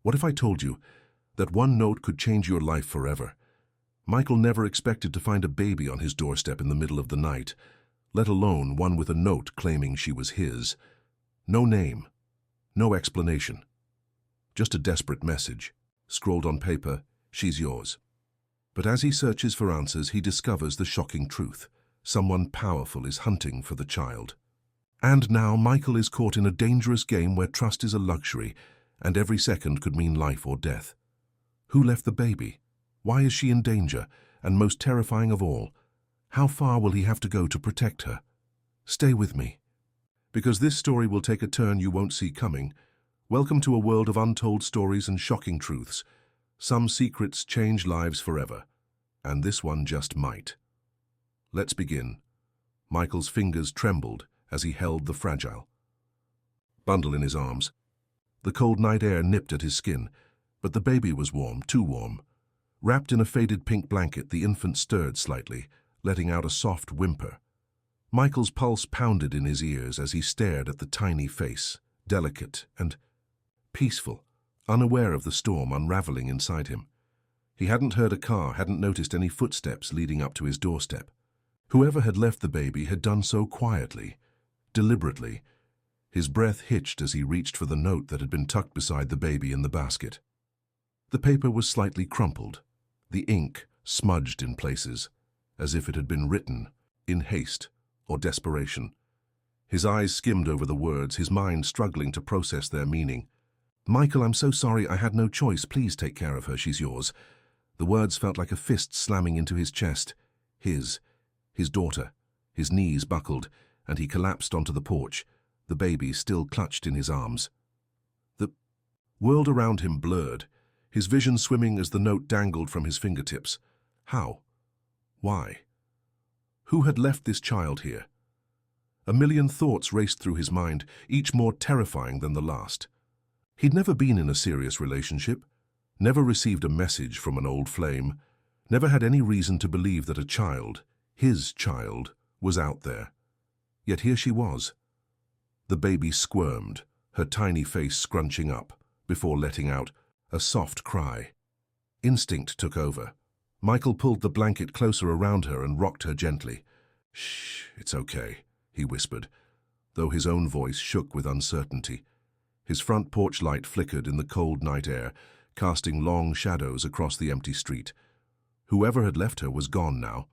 What if I told you that one note could change your life forever? Michael never expected to find a baby on his doorstep in the middle of the night, let alone one with a note claiming she was his. No name, no explanation. Just a desperate message, scrawled on paper, "She's yours." But as he searches for answers, he discovers the shocking truth. Someone powerful is hunting for the child. And now Michael is caught in a dangerous game where trust is a luxury, and every second could mean life or death. Who left the baby? Why is she in danger? And most terrifying of all, how far will he have to go to protect her? Stay with me, because this story will take a turn you won't see coming. Welcome to a world of untold stories and shocking truths. Some secrets change lives forever, and this one just might. Let's begin. Michael's fingers trembled as he held the fragile bundle in his arms. The cold night air nipped at his skin, but the baby was warm, too warm. Wrapped in a faded pink blanket, the infant stirred slightly, letting out a soft whimper. Michael's pulse pounded in his ears as he stared at the tiny face, delicate and peaceful, unaware of the storm unraveling inside him. He hadn't heard a car, hadn't noticed any footsteps leading up to his doorstep. Whoever had left the baby had done so quietly, deliberately. His breath hitched as he reached for the note that had been tucked beside the baby in the basket. The paper was slightly crumpled, the ink smudged in places, as if it had been written in haste or desperation. His eyes skimmed over the words, his mind struggling to process their meaning. "Michael, I'm so sorry, I had no choice. Please take care of her, she's yours." The words felt like a fist slamming into his chest. His daughter. His knees buckled, and he collapsed onto the porch, the baby still clutched in his arms. The world around him blurred, his vision swimming as the note dangled from his fingertips. How? Why? Who had left this child here? A million thoughts raced through his mind, each more terrifying than the last. He'd never been in a serious relationship, never received a message from an old flame, never had any reason to believe that a child, his child, was out there. Yet here she was. The baby squirmed, her tiny face scrunching up, before letting out a soft cry. Instinct took over. Michael pulled the blanket closer around her and rocked her gently. "Shh, it's okay," he whispered, though his own voice shook with uncertainty. His front porch light flickered in the cold night air, casting long shadows across the empty street. Whoever had left her was gone now.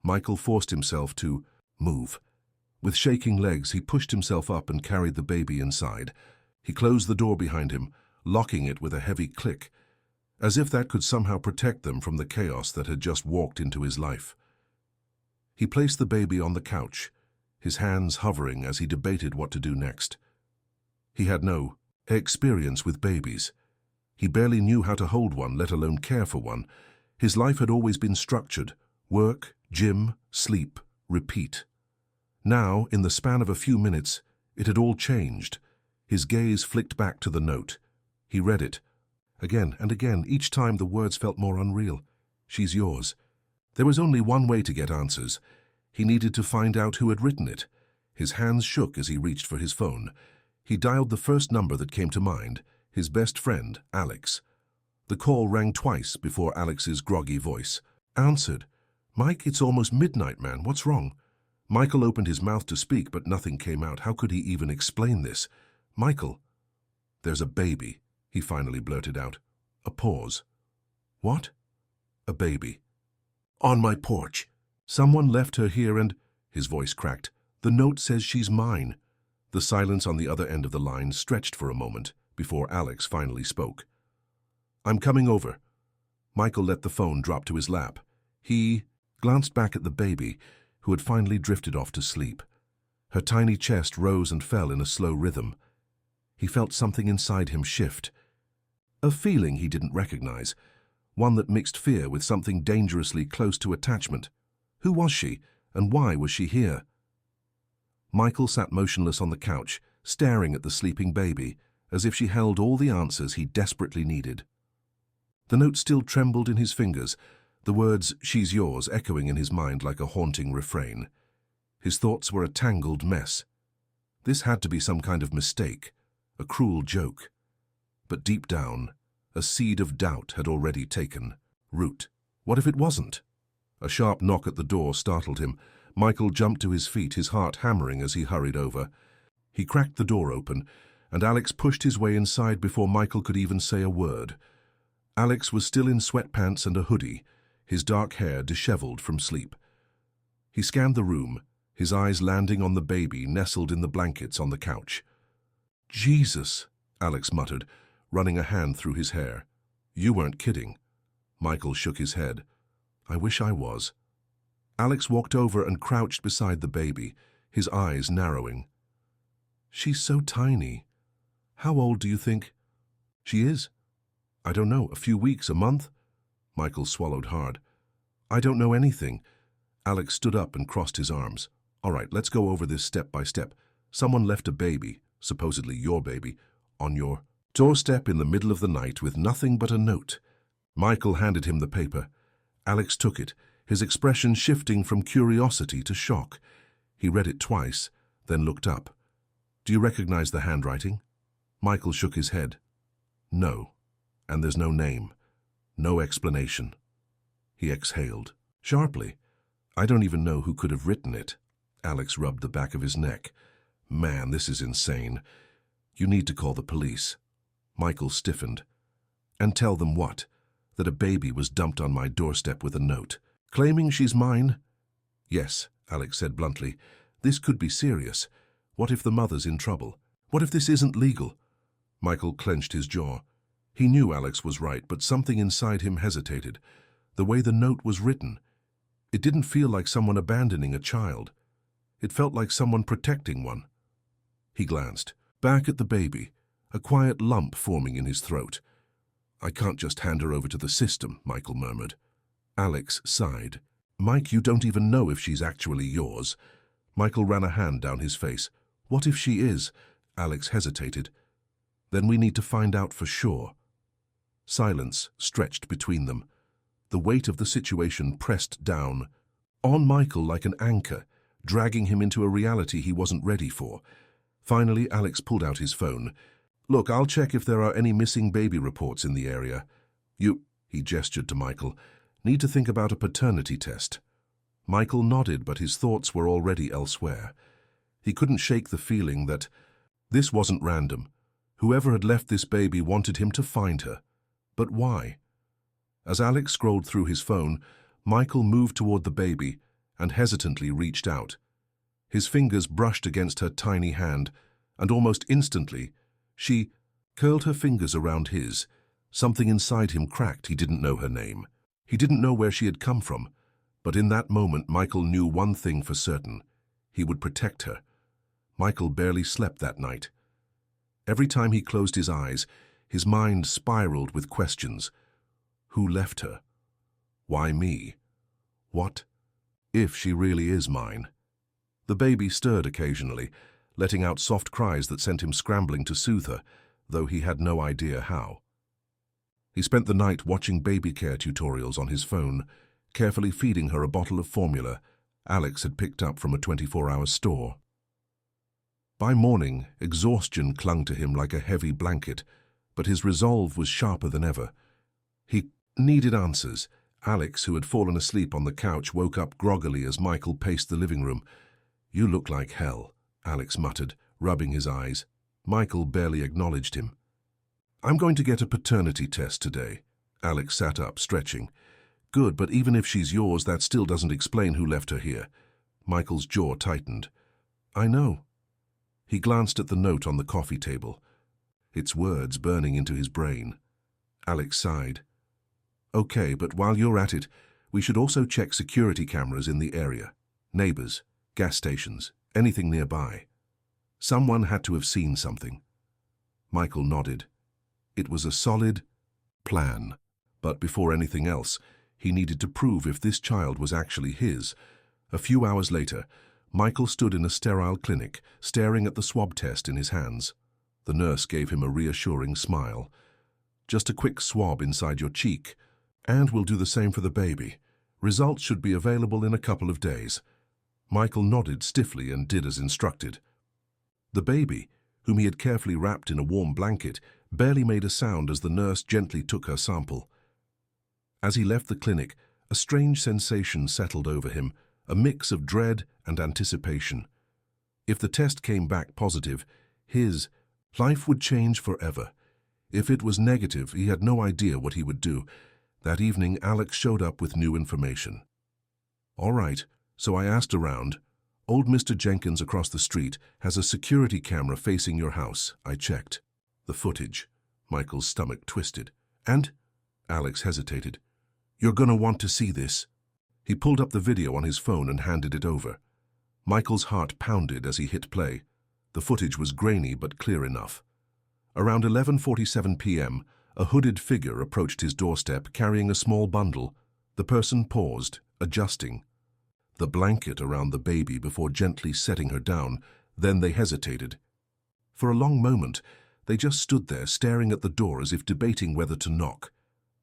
Michael forced himself to move. With shaking legs, he pushed himself up and carried the baby inside. He closed the door behind him, locking it with a heavy click, as if that could somehow protect them from the chaos that had just walked into his life. He placed the baby on the couch, his hands hovering as he debated what to do next. He had no experience with babies. He barely knew how to hold one, let alone care for one. His life had always been structured: work, gym, sleep, repeat. Now, in the span of a few minutes, it had all changed. His gaze flicked back to the note. He read it. Again and again, each time the words felt more unreal. "She's yours." There was only one way to get answers. He needed to find out who had written it. His hands shook as he reached for his phone. He dialed the first number that came to mind, his best friend, Alex. The call rang twice before Alex's groggy voice answered. "Mike, it's almost midnight, man. What's wrong?" Michael opened his mouth to speak, but nothing came out. How could he even explain this? "Michael." "There's a baby," he finally blurted out. A pause. "What?" "A baby. On my porch. Someone left her here and—" His voice cracked. "The note says she's mine." The silence on the other end of the line stretched for a moment before Alex finally spoke. "I'm coming over." Michael let the phone drop to his lap. He glanced back at the baby, who had finally drifted off to sleep. Her tiny chest rose and fell in a slow rhythm. He felt something inside him shift. A feeling he didn't recognize, one that mixed fear with something dangerously close to attachment. Who was she, and why was she here? Michael sat motionless on the couch, staring at the sleeping baby, as if she held all the answers he desperately needed. The note still trembled in his fingers, the words, "She's yours," echoing in his mind like a haunting refrain. His thoughts were a tangled mess. This had to be some kind of mistake, a cruel joke. But deep down, A seed of doubt had already taken root. What if it wasn't? A sharp knock at the door startled him. Michael jumped to his feet, his heart hammering as he hurried over. He cracked the door open, and Alex pushed his way inside before Michael could even say a word. Alex was still in sweatpants and a hoodie, his dark hair disheveled from sleep. He scanned the room, his eyes landing on the baby nestled in the blankets on the couch. "Jesus," Alex muttered, running a hand through his hair. "You weren't kidding." Michael shook his head. "I wish I was." Alex walked over and crouched beside the baby, his eyes narrowing. "She's so tiny. How old do you think?" "She is?" "I don't know, a few weeks, a month?" Michael swallowed hard. "I don't know anything." Alex stood up and crossed his arms. "All right, let's go over this step by step. Someone left a baby, supposedly your baby, on your doorstep in the middle of the night with nothing but a note." Michael handed him the paper. Alex took it, his expression shifting from curiosity to shock. He read it twice, then looked up. "Do you recognize the handwriting?" Michael shook his head. "No. And there's no name. No explanation." He exhaled sharply. "I don't even know who could have written it." Alex rubbed the back of his neck. "Man, this is insane. You need to call the police." Michael stiffened. "And tell them what? That a baby was dumped on my doorstep with a note, claiming she's mine?" "Yes," Alex said bluntly. "This could be serious. What if the mother's in trouble? What if this isn't legal?" Michael clenched his jaw. He knew Alex was right, but something inside him hesitated. The way the note was written, it didn't feel like someone abandoning a child. It felt like someone protecting one. He glanced back at the baby, a quiet lump forming in his throat. "I can't just hand her over to the system," Michael murmured. Alex sighed. "Mike, you don't even know if she's actually yours." Michael ran a hand down his face. "What if she is?" Alex hesitated. "Then we need to find out for sure." Silence stretched between them. The weight of the situation pressed down on Michael like an anchor, dragging him into a reality he wasn't ready for. Finally, Alex pulled out his phone. "Look, I'll check if there are any missing baby reports in the area. You," he gestured to Michael, "need to think about a paternity test." Michael nodded, but his thoughts were already elsewhere. He couldn't shake the feeling that this wasn't random. Whoever had left this baby wanted him to find her. But why? As Alex scrolled through his phone, Michael moved toward the baby and hesitantly reached out. His fingers brushed against her tiny hand, and almost instantly, she curled her fingers around his. Something inside him cracked. He didn't know her name. He didn't know where she had come from. But in that moment, Michael knew one thing for certain. He would protect her. Michael barely slept that night. Every time he closed his eyes, his mind spiraled with questions. Who left her? Why me? What if she really is mine? The baby stirred occasionally, letting out soft cries that sent him scrambling to soothe her, though he had no idea how. He spent the night watching baby care tutorials on his phone, carefully feeding her a bottle of formula Alex had picked up from a 24-hour store. By morning, exhaustion clung to him like a heavy blanket, but his resolve was sharper than ever. He needed answers. Alex, who had fallen asleep on the couch, woke up groggily as Michael paced the living room. "You look like hell," Alex muttered, rubbing his eyes. Michael barely acknowledged him. "I'm going to get a paternity test today." Alex sat up, stretching. "Good, but even if she's yours, that still doesn't explain who left her here." Michael's jaw tightened. "I know." He glanced at the note on the coffee table, its words burning into his brain. Alex sighed. "Okay, but while you're at it, we should also check security cameras in the area. Neighbors, gas stations, anything nearby. Someone had to have seen something." Michael nodded. It was a solid plan. But before anything else, he needed to prove if this child was actually his. A few hours later, Michael stood in a sterile clinic, staring at the swab test in his hands. The nurse gave him a reassuring smile. "Just a quick swab inside your cheek, and we'll do the same for the baby. Results should be available in a couple of days." Michael nodded stiffly and did as instructed. The baby, whom he had carefully wrapped in a warm blanket, barely made a sound as the nurse gently took her sample. As he left the clinic, a strange sensation settled over him, a mix of dread and anticipation. If the test came back positive, his life would change forever. If it was negative, he had no idea what he would do. That evening, Alex showed up with new information. "All right, so I asked around. Old Mr. Jenkins across the street has a security camera facing your house. I checked. The footage." Michael's stomach twisted. "And?" Alex hesitated. "You're gonna want to see this." He pulled up the video on his phone and handed it over. Michael's heart pounded as he hit play. The footage was grainy but clear enough. Around 11:47 p.m., a hooded figure approached his doorstep carrying a small bundle. The person paused, adjusting the blanket around the baby before gently setting her down. Then they hesitated. For a long moment, they just stood there staring at the door as if debating whether to knock.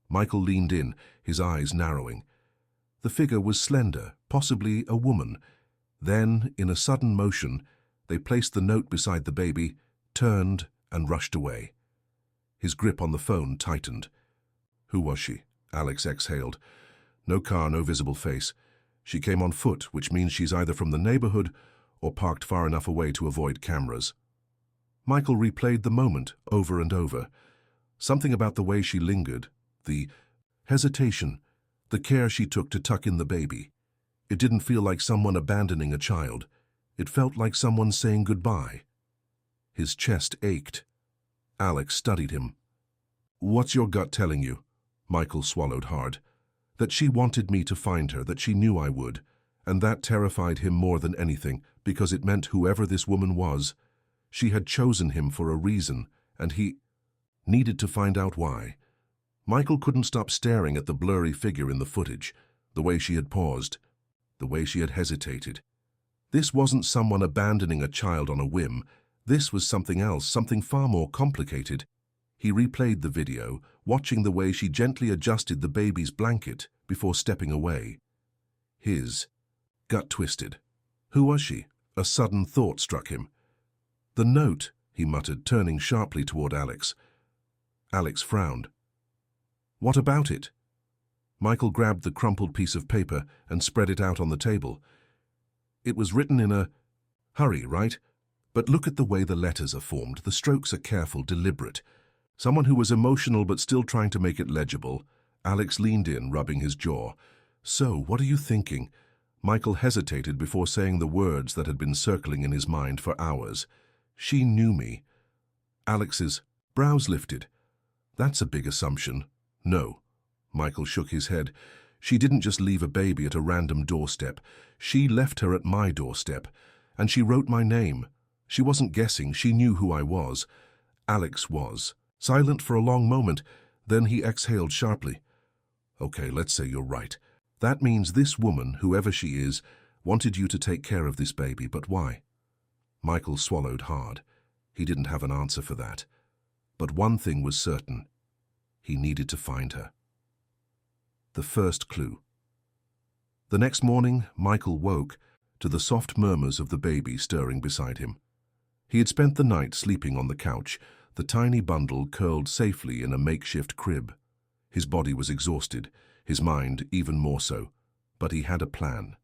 Michael leaned in, his eyes narrowing. The figure was slender, possibly a woman. Then, in a sudden motion, they placed the note beside the baby, turned, and rushed away. His grip on the phone tightened. "Who was she?" Alex exhaled. "No car, no visible face. She came on foot, which means she's either from the neighborhood or parked far enough away to avoid cameras." Michael replayed the moment over and over. Something about the way she lingered, the hesitation, the care she took to tuck in the baby. It didn't feel like someone abandoning a child. It felt like someone saying goodbye. His chest ached. Alex studied him. "What's your gut telling you?" Michael swallowed hard. "That she wanted me to find her, that she knew I would. And that terrified him more than anything, because it meant whoever this woman was, she had chosen him for a reason, and he needed to find out why." Michael couldn't stop staring at the blurry figure in the footage, the way she had paused, the way she had hesitated. This wasn't someone abandoning a child on a whim. This was something else, something far more complicated. He replayed the video, watching the way she gently adjusted the baby's blanket before stepping away. His gut twisted. Who was she? A sudden thought struck him. "The note," he muttered, turning sharply toward Alex. Alex frowned. "What about it?" Michael grabbed the crumpled piece of paper and spread it out on the table. "It was written in a hurry, right? But look at the way the letters are formed. The strokes are careful, deliberate. Someone who was emotional but still trying to make it legible." Alex leaned in, rubbing his jaw. "So, what are you thinking?" Michael hesitated before saying the words that had been circling in his mind for hours. "She knew me." Alex's brows lifted. "That's a big assumption." "No." Michael shook his head. "She didn't just leave a baby at a random doorstep. She left her at my doorstep. And she wrote my name. She wasn't guessing. She knew who I was." Alex was silent for a long moment. Then he exhaled sharply. "Okay, let's say you're right. That means this woman, whoever she is, wanted you to take care of this baby, but why?" Michael swallowed hard. He didn't have an answer for that. But one thing was certain. He needed to find her. The first clue. The next morning, Michael woke to the soft murmurs of the baby stirring beside him. He had spent the night sleeping on the couch, the tiny bundle curled safely in a makeshift crib. His body was exhausted, his mind even more so, but he had a plan.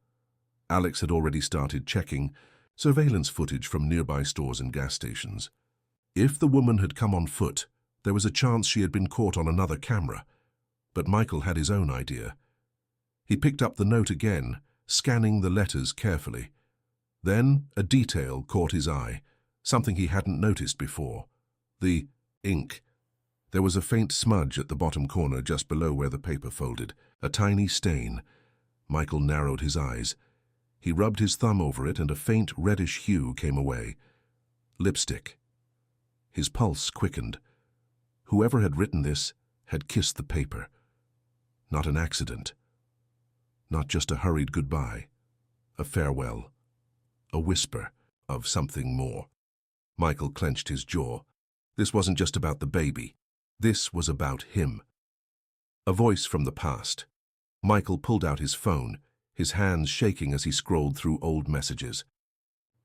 Alex had already started checking surveillance footage from nearby stores and gas stations. If the woman had come on foot, there was a chance she had been caught on another camera. But Michael had his own idea. He picked up the note again, scanning the letters carefully. Then a detail caught his eye, something he hadn't noticed before. The ink. There was a faint smudge at the bottom corner just below where the paper folded, a tiny stain. Michael narrowed his eyes. He rubbed his thumb over it and a faint reddish hue came away. Lipstick. His pulse quickened. Whoever had written this had kissed the paper. Not an accident. Not just a hurried goodbye. A farewell. A whisper of something more. Michael clenched his jaw. This wasn't just about the baby. This was about him. A voice from the past. Michael pulled out his phone, his hands shaking as he scrolled through old messages.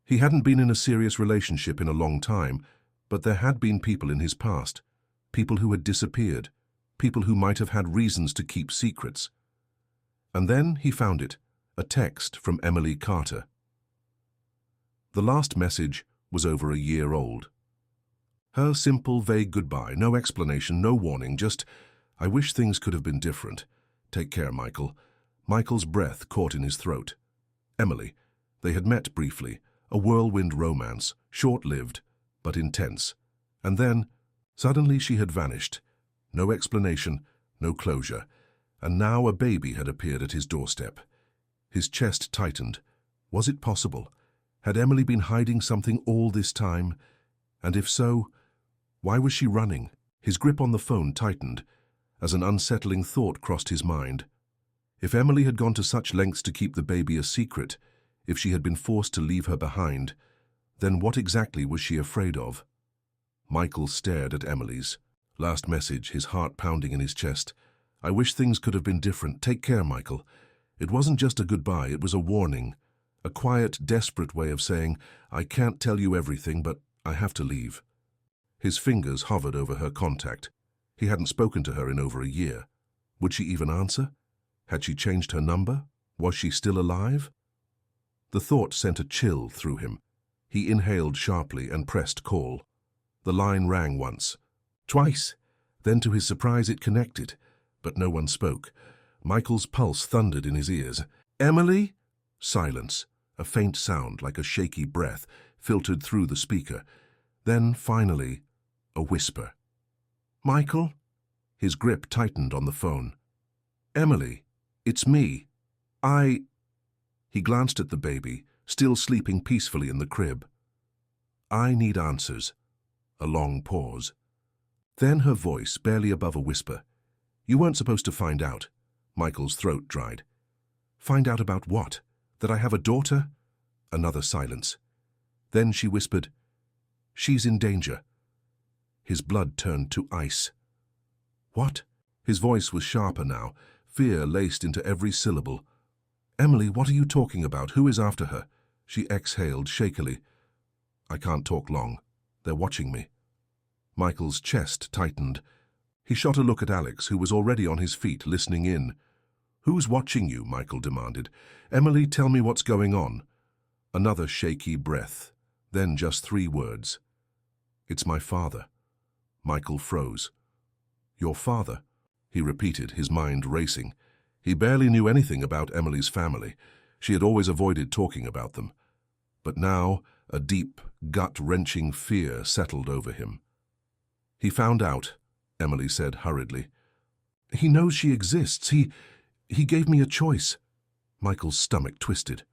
He hadn't been in a serious relationship in a long time, but there had been people in his past. people who had disappeared, people who might have had reasons to keep secrets. And then he found it, a text from Emily Carter. The last message was over a year old. Her simple, vague goodbye, no explanation, no warning, just, "I wish things could have been different. Take care, Michael." Michael's breath caught in his throat. Emily. They had met briefly, a whirlwind romance, short-lived, but intense. And then, suddenly she had vanished. No explanation, no closure. And now a baby had appeared at his doorstep. His chest tightened. Was it possible? Had Emily been hiding something all this time? And if so, why was she running? His grip on the phone tightened, as an unsettling thought crossed his mind. If Emily had gone to such lengths to keep the baby a secret, if she had been forced to leave her behind, then what exactly was she afraid of? Michael stared at Emily's last message, his heart pounding in his chest. "I wish things could have been different. Take care, Michael." It wasn't just a goodbye, it was a warning, a quiet, desperate way of saying, "I can't tell you everything, but I have to leave." His fingers hovered over her contact. He hadn't spoken to her in over a year. Would she even answer? Had she changed her number? Was she still alive? The thought sent a chill through him. He inhaled sharply and pressed call. The line rang once, twice. Then to his surprise it connected, but no one spoke. Michael's pulse thundered in his ears. "Emily?" Silence. A faint sound, like a shaky breath, filtered through the speaker. Then, finally, a whisper. "Michael?" His grip tightened on the phone. "Emily, it's me. He glanced at the baby, still sleeping peacefully in the crib. "I need answers." A long pause. Then her voice, barely above a whisper. "You weren't supposed to find out." Michael's throat dried. "Find out about what? That I have a daughter?" Another silence. Then she whispered, "She's in danger." His blood turned to ice. "What?" His voice was sharper now, fear laced into every syllable. "Emily, what are you talking about? Who is after her?" She exhaled shakily. "I can't talk long. They're watching me." Michael's chest tightened. He shot a look at Alex, who was already on his feet, listening in. "Who's watching you?" Michael demanded. "Emily, tell me what's going on." Another shaky breath, then just 3 words. "It's my father." Michael froze. "Your father?" he repeated, his mind racing. He barely knew anything about Emily's family. She had always avoided talking about them. But now, a deep, gut-wrenching fear settled over him. "He found out," Emily said hurriedly. "He knows she exists. He gave me a choice." Michael's stomach twisted.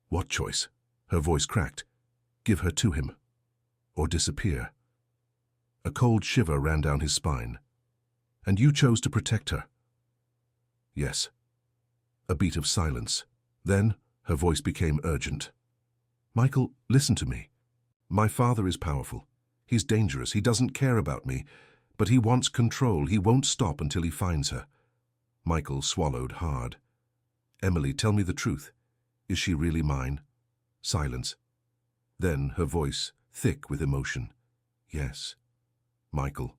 "What choice?" Her voice cracked. "Give her to him. Or disappear." A cold shiver ran down his spine. "And you chose to protect her?" "Yes." A beat of silence. Then her voice became urgent. "Michael, listen to me. My father is powerful. He's dangerous. He doesn't care about me. But he wants control. He won't stop until he finds her." Michael swallowed hard. "Emily, tell me the truth. Is she really mine?" Silence. Then her voice, thick with emotion. "Yes." Michael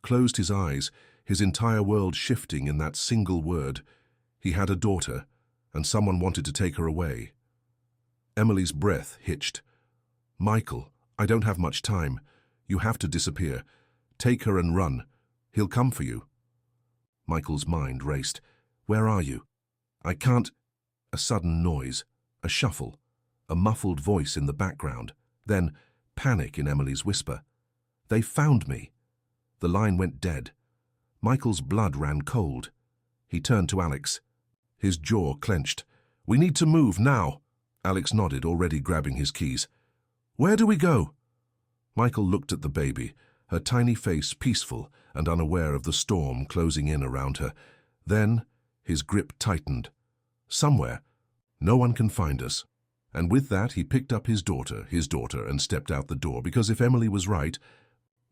closed his eyes, his entire world shifting in that single word. He had a daughter, and someone wanted to take her away. Emily's breath hitched. "Michael, I don't have much time. You have to disappear. Take her and run. He'll come for you." Michael's mind raced. "Where are you?" "I can't." A sudden noise, a shuffle, a muffled voice in the background, then panic in Emily's whisper. "They found me." The line went dead. Michael's blood ran cold. He turned to Alex. His jaw clenched. "We need to move now." Alex nodded, already grabbing his keys. "Where do we go?" Michael looked at the baby, her tiny face peaceful and unaware of the storm closing in around her. Then his grip tightened. "Somewhere. No one can find us." And with that he picked up his daughter, and stepped out the door, because if Emily was right,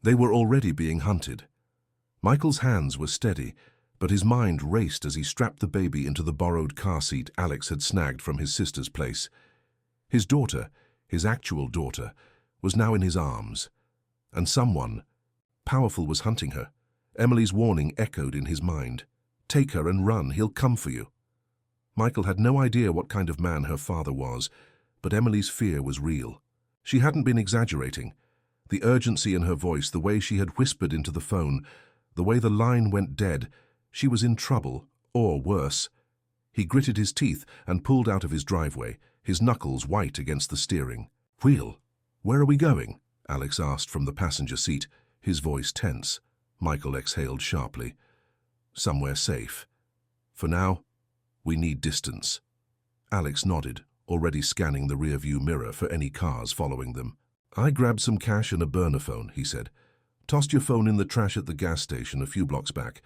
they were already being hunted. Michael's hands were steady, but his mind raced as he strapped the baby into the borrowed car seat Alex had snagged from his sister's place. His daughter, his actual daughter, was now in his arms, and someone, powerful was hunting her. Emily's warning echoed in his mind. Take her and run, he'll come for you. Michael had no idea what kind of man her father was, but Emily's fear was real. She hadn't been exaggerating. The urgency in her voice, the way she had whispered into the phone, the way the line went dead, she was in trouble, or worse. He gritted his teeth and pulled out of his driveway, his knuckles white against the steering. Wheel, where are we going? Alex asked from the passenger seat, his voice tense. Michael exhaled sharply. Somewhere safe. For now, we need distance. Alex nodded, already scanning the rear-view mirror for any cars following them. I grabbed some cash and a burner phone, he said. Tossed your phone in the trash at the gas station a few blocks back.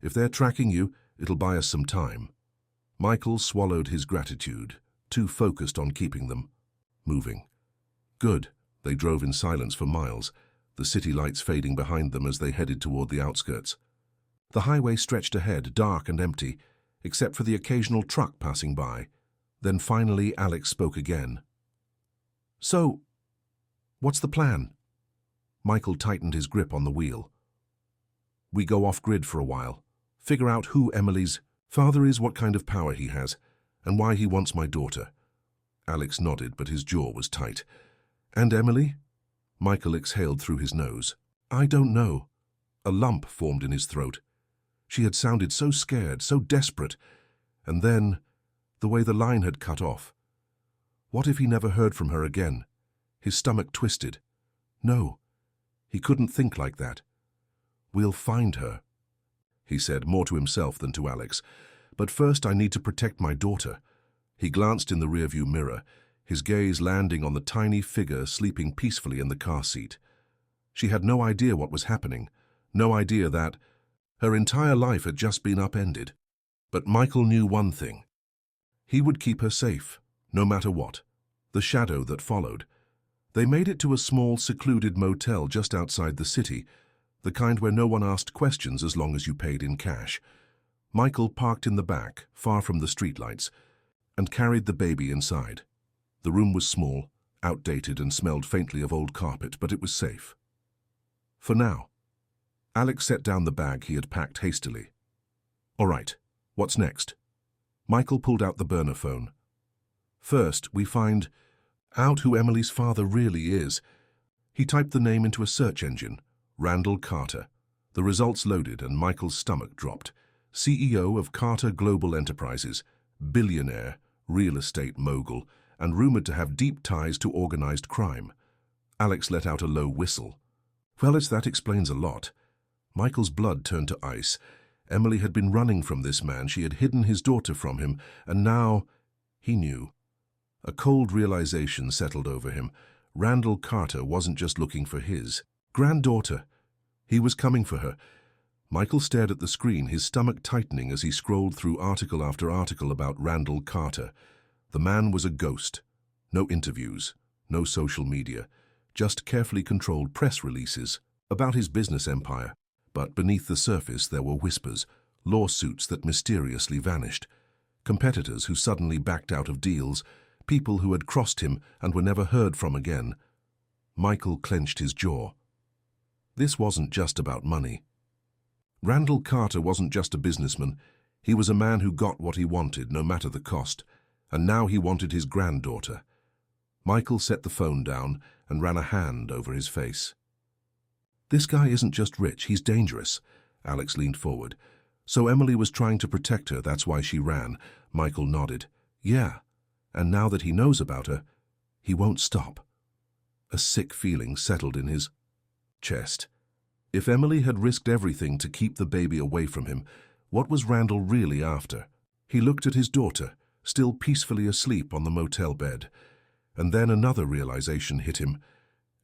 If they're tracking you, it'll buy us some time. Michael swallowed his gratitude, too focused on keeping them moving. Good. They drove in silence for miles, the city lights fading behind them as they headed toward the outskirts. The highway stretched ahead, dark and empty, except for the occasional truck passing by. Then finally Alex spoke again. So, what's the plan? Michael tightened his grip on the wheel. We go off-grid for a while, figure out who Emily's father is, what kind of power he has, and why he wants my daughter. Alex nodded, but his jaw was tight. And Emily? Michael exhaled through his nose. I don't know. A lump formed in his throat. She had sounded so scared, so desperate. And then, the way the line had cut off. What if he never heard from her again? His stomach twisted. No, he couldn't think like that. We'll find her, he said, more to himself than to Alex. But first I need to protect my daughter. He glanced in the rearview mirror, his gaze landing on the tiny figure sleeping peacefully in the car seat. She had no idea what was happening, no idea that her entire life had just been upended. But Michael knew one thing. He would keep her safe, no matter what. The shadow that followed. They made it to a small, secluded motel just outside the city, the kind where no one asked questions as long as you paid in cash. Michael parked in the back, far from the streetlights, and carried the baby inside. The room was small, outdated, and smelled faintly of old carpet, but it was safe. For now. Alex set down the bag he had packed hastily. All right, what's next? Michael pulled out the burner phone. First, we find out who Emily's father really is. He typed the name into a search engine, Randall Carter. The results loaded and Michael's stomach dropped. CEO of Carter Global Enterprises, billionaire, real estate mogul, and rumored to have deep ties to organized crime. Alex let out a low whistle. Well, that explains a lot. Michael's blood turned to ice. Emily had been running from this man. She had hidden his daughter from him, and now he knew. A cold realization settled over him. Randall Carter wasn't just looking for his granddaughter. He was coming for her. Michael stared at the screen, his stomach tightening as he scrolled through article after article about Randall Carter. The man was a ghost. No interviews, no social media, just carefully controlled press releases about his business empire. But beneath the surface there were whispers, lawsuits that mysteriously vanished, competitors who suddenly backed out of deals, people who had crossed him and were never heard from again. Michael clenched his jaw. This wasn't just about money. Randall Carter wasn't just a businessman. He was a man who got what he wanted, no matter the cost. And now he wanted his granddaughter. Michael set the phone down and ran a hand over his face. This guy isn't just rich, he's dangerous. Alex leaned forward. So Emily was trying to protect her, that's why she ran. Michael nodded. Yeah, and now that he knows about her, he won't stop. A sick feeling settled in his chest. If Emily had risked everything to keep the baby away from him, what was Randall really after? He looked at his daughter, still peacefully asleep on the motel bed. And then another realization hit him.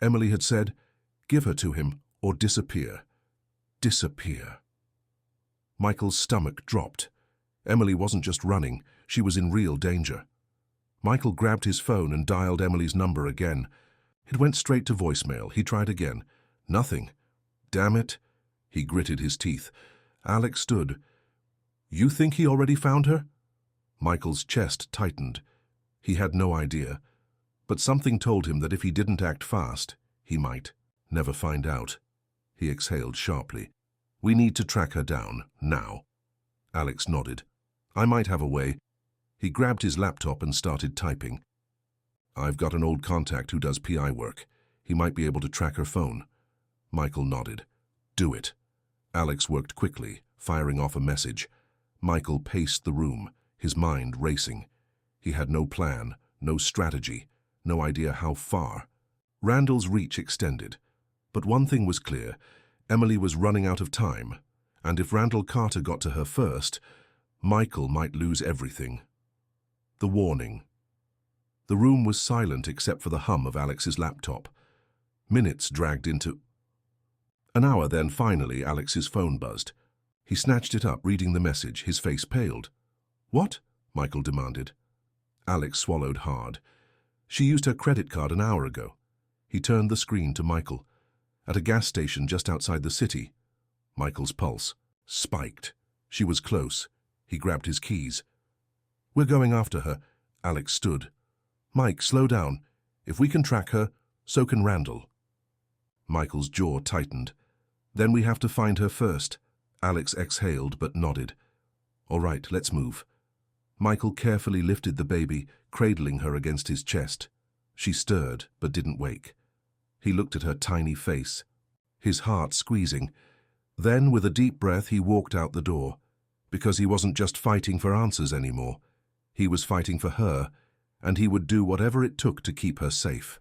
Emily had said, "Give her to him or disappear." Disappear. Michael's stomach dropped. Emily wasn't just running, she was in real danger. Michael grabbed his phone and dialed Emily's number again. It went straight to voicemail. He tried again. Nothing. Damn it. He gritted his teeth. Alex stood. You think he already found her? Michael's chest tightened. He had no idea. But something told him that if he didn't act fast, he might never find out. He exhaled sharply. "We need to track her down, now." Alex nodded. "I might have a way." He grabbed his laptop and started typing. "I've got an old contact who does PI work. He might be able to track her phone." Michael nodded. "Do it." Alex worked quickly, firing off a message. Michael paced the room, his mind racing. He had no plan, no strategy, no idea how far. Randall's reach extended. But one thing was clear: Emily was running out of time, and if Randall Carter got to her first, Michael might lose everything. The warning. The room was silent except for the hum of Alex's laptop. Minutes dragged into an hour, then finally Alex's phone buzzed. He snatched it up, reading the message. His face paled. "What?" Michael demanded. Alex swallowed hard. "She used her credit card an hour ago." He turned the screen to Michael. "At a gas station just outside the city." Michael's pulse spiked. She was close. He grabbed his keys. "We're going after her." Alex stood. "Mike, slow down. If we can track her, so can Randall." Michael's jaw tightened. "Then we have to find her first." Alex exhaled but nodded. "All right, let's move." Michael carefully lifted the baby, cradling her against his chest. She stirred but didn't wake. He looked at her tiny face, his heart squeezing. Then, with a deep breath, he walked out the door, because he wasn't just fighting for answers anymore. He was fighting for her, and he would do whatever it took to keep her safe.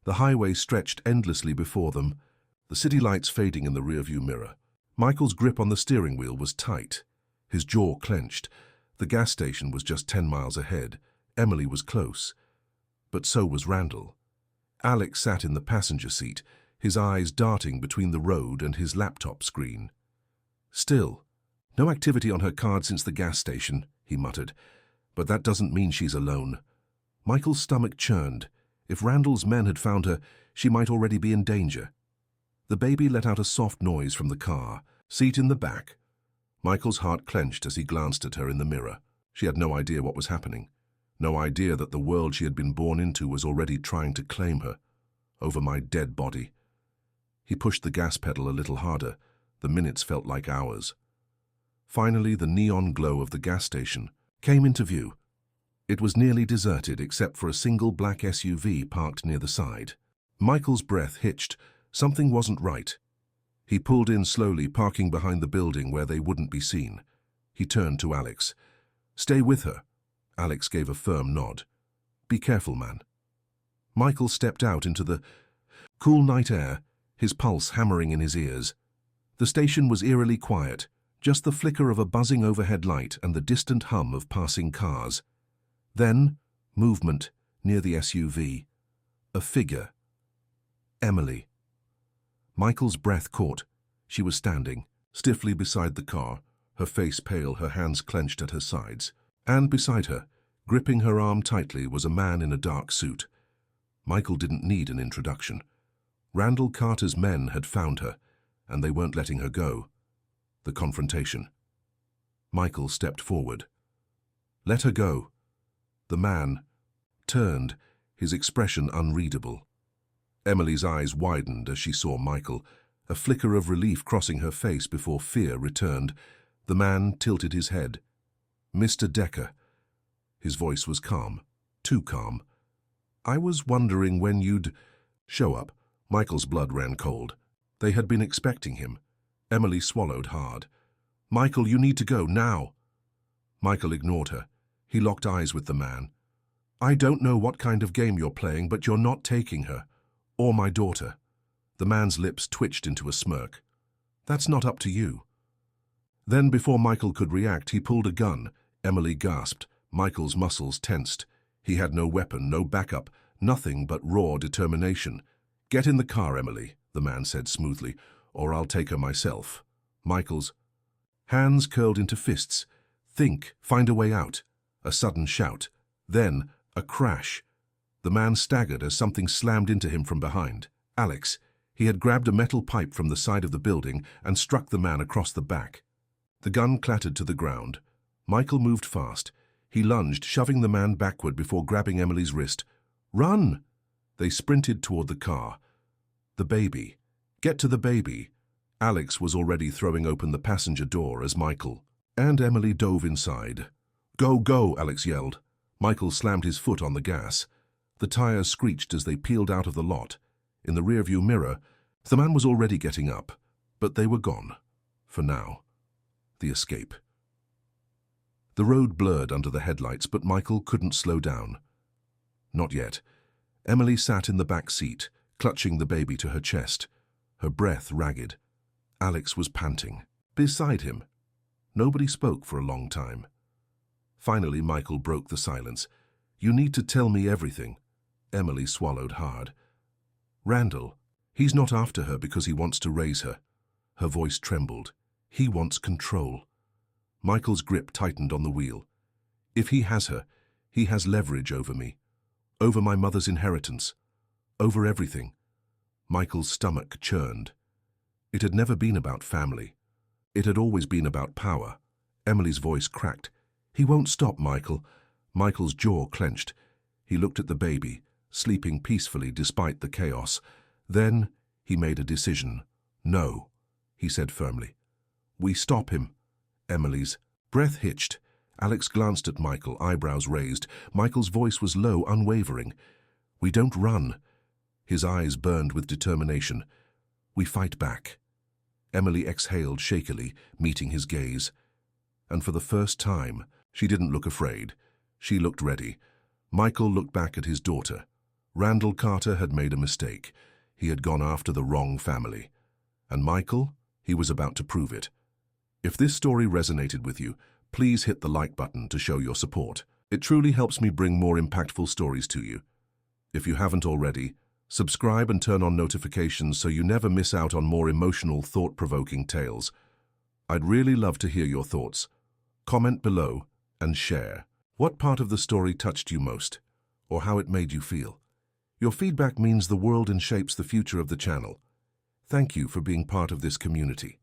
The highway stretched endlessly before them, the city lights fading in the rearview mirror. Michael's grip on the steering wheel was tight. His jaw clenched. The gas station was just 10 miles ahead. Emily was close. But so was Randall. Alex sat in the passenger seat, his eyes darting between the road and his laptop screen. "Still, no activity on her card since the gas station," he muttered. "But that doesn't mean she's alone." Michael's stomach churned. If Randall's men had found her, she might already be in danger. The baby let out a soft noise from the car, seat in the back. Michael's heart clenched as he glanced at her in the mirror. She had no idea what was happening. No idea that the world she had been born into was already trying to claim her. "Over my dead body." He pushed the gas pedal a little harder. The minutes felt like hours. Finally, the neon glow of the gas station came into view. It was nearly deserted except for a single black SUV parked near the side. Michael's breath hitched. Something wasn't right. He pulled in slowly, parking behind the building where they wouldn't be seen. He turned to Alex. "Stay with her." Alex gave a firm nod. "Be careful, man." Michael stepped out into the cool night air, his pulse hammering in his ears. The station was eerily quiet, just the flicker of a buzzing overhead light and the distant hum of passing cars. Then, movement near the SUV. A figure. Emily. Michael's breath caught. She was standing, stiffly beside the car, her face pale, her hands clenched at her sides. And beside her, gripping her arm tightly, was a man in a dark suit. Michael didn't need an introduction. Randall Carter's men had found her, and they weren't letting her go. The confrontation. Michael stepped forward. "Let her go." The man turned, his expression unreadable. Emily's eyes widened as she saw Michael, a flicker of relief crossing her face before fear returned. The man tilted his head. "Mr. Decker." His voice was calm, too calm. "I was wondering when you'd show up." Michael's blood ran cold. They had been expecting him. Emily swallowed hard. "Michael, you need to go, now." Michael ignored her. He locked eyes with the man. "I don't know what kind of game you're playing, but you're not taking her. Or my daughter." The man's lips twitched into a smirk. "That's not up to you." Then, before Michael could react, he pulled a gun. Emily gasped. Michael's muscles tensed. He had no weapon, no backup, nothing but raw determination. "Get in the car, Emily," the man said smoothly, "or I'll take her myself." Michael's hands curled into fists. "Think, find a way out." A sudden shout. Then, a crash. The man staggered as something slammed into him from behind. Alex. He had grabbed a metal pipe from the side of the building and struck the man across the back. The gun clattered to the ground. Michael moved fast. He lunged, shoving the man backward before grabbing Emily's wrist. "Run!" They sprinted toward the car. The baby, Get to the baby. Alex was already throwing open the passenger door as Michael and Emily dove inside. Go, go, Alex yelled. Michael slammed his foot on the gas. The tires screeched as they peeled out of the lot. In the rearview mirror, the man was already getting up, but they were gone. For now. The escape. The road blurred under the headlights, but Michael couldn't slow down. Not yet. Emily sat in the back seat, clutching the baby to her chest, her breath ragged. Alex was panting. Beside him. Nobody spoke for a long time. Finally, Michael broke the silence. You need to tell me everything. Emily swallowed hard. Randall, he's not after her because he wants to raise her. Her voice trembled. He wants control. Michael's grip tightened on the wheel. If he has her, he has leverage over me. Over my mother's inheritance. Over everything. Michael's stomach churned. It had never been about family. It had always been about power. Emily's voice cracked. He won't stop, Michael. Michael's jaw clenched. He looked at the baby, sleeping peacefully despite the chaos. Then he made a decision. No, he said firmly. We stop him. Emily's breath hitched. Alex glanced at Michael, eyebrows raised. Michael's voice was low, unwavering. We don't run. His eyes burned with determination. We fight back. Emily exhaled shakily, meeting his gaze. And for the first time, she didn't look afraid. She looked ready. Michael looked back at his daughter. Randall Carter had made a mistake. He had gone after the wrong family. And Michael, he was about to prove it. If this story resonated with you, please hit the like button to show your support. It truly helps me bring more impactful stories to you. If you haven't already, subscribe and turn on notifications so you never miss out on more emotional, thought-provoking tales. I'd really love to hear your thoughts. Comment below and share. What part of the story touched you most, or how it made you feel? Your feedback means the world and shapes the future of the channel. Thank you for being part of this community.